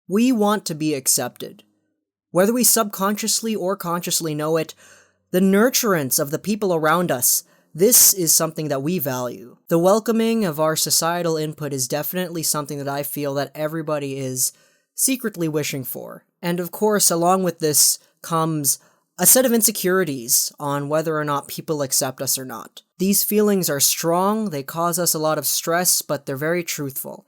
We want to be accepted. Whether we subconsciously or consciously know it, the nurturance of the people around us, this is something that we value. The welcoming of our societal input is definitely something that I feel that everybody is secretly wishing for. And of course, along with this comes a set of insecurities on whether or not people accept us or not. These feelings are strong, they cause us a lot of stress, but they're very truthful.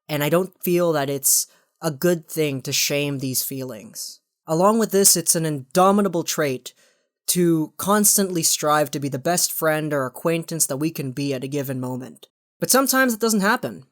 And I don't feel that it's a good thing to shame these feelings. Along with this, it's an indomitable trait to constantly strive to be the best friend or acquaintance that we can be at a given moment. But sometimes it doesn't happen.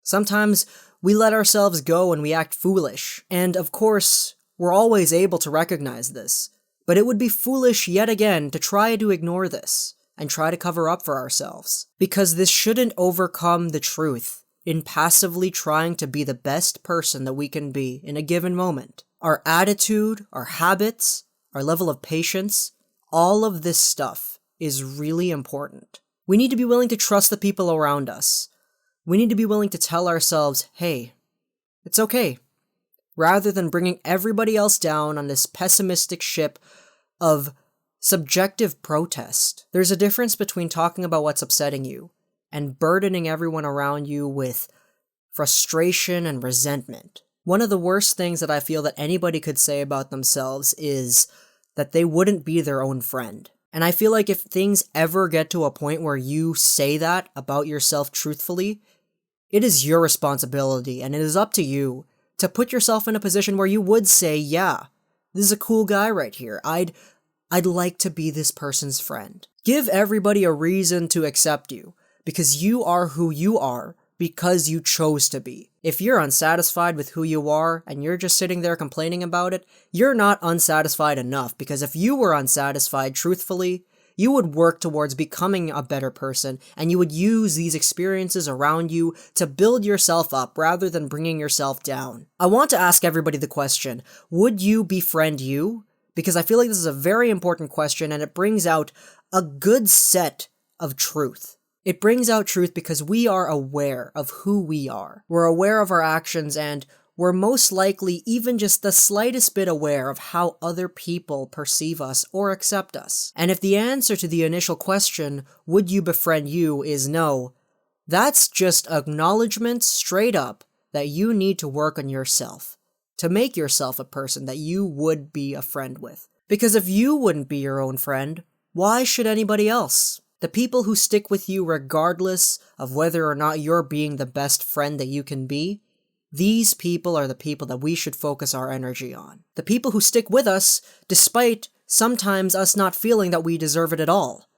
Sometimes we let ourselves go and we act foolish. And of course, we're always able to recognize this. But it would be foolish yet again to try to ignore this and try to cover up for ourselves. Because this shouldn't overcome the truth in passively trying to be the best person that we can be in a given moment. Our attitude, our habits, our level of patience, all of this stuff is really important. We need to be willing to trust the people around us. We need to be willing to tell ourselves, hey, it's okay. Rather than bringing everybody else down on this pessimistic ship of subjective protest. There's a difference between talking about what's upsetting you and burdening everyone around you with frustration and resentment. One of the worst things that I feel that anybody could say about themselves is that they wouldn't be their own friend. And I feel like if things ever get to a point where you say that about yourself truthfully, it is your responsibility and it is up to you to put yourself in a position where you would say, yeah, this is a cool guy right here. I'd like to be this person's friend. Give everybody a reason to accept you, because you are who you are, because you chose to be. If you're unsatisfied with who you are, and you're just sitting there complaining about it, you're not unsatisfied enough, because if you were unsatisfied truthfully, you would work towards becoming a better person, and you would use these experiences around you to build yourself up rather than bringing yourself down. I want to ask everybody the question, would you befriend you? Because I feel like this is a very important question, and it brings out a good set of truth. It brings out truth because we are aware of who we are. We're aware of our actions, and we're most likely even just the slightest bit aware of how other people perceive us or accept us. And if the answer to the initial question, would you befriend you, is no, that's just acknowledgement straight up that you need to work on yourself, to make yourself a person that you would be a friend with. Because if you wouldn't be your own friend, why should anybody else? The people who stick with you regardless of whether or not you're being the best friend that you can be, these people are the people that we should focus our energy on. The people who stick with us, despite sometimes us not feeling that we deserve it at all.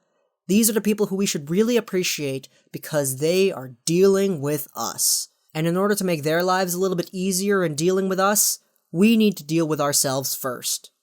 These are the people who we should really appreciate because they are dealing with us. And in order to make their lives a little bit easier in dealing with us, we need to deal with ourselves first.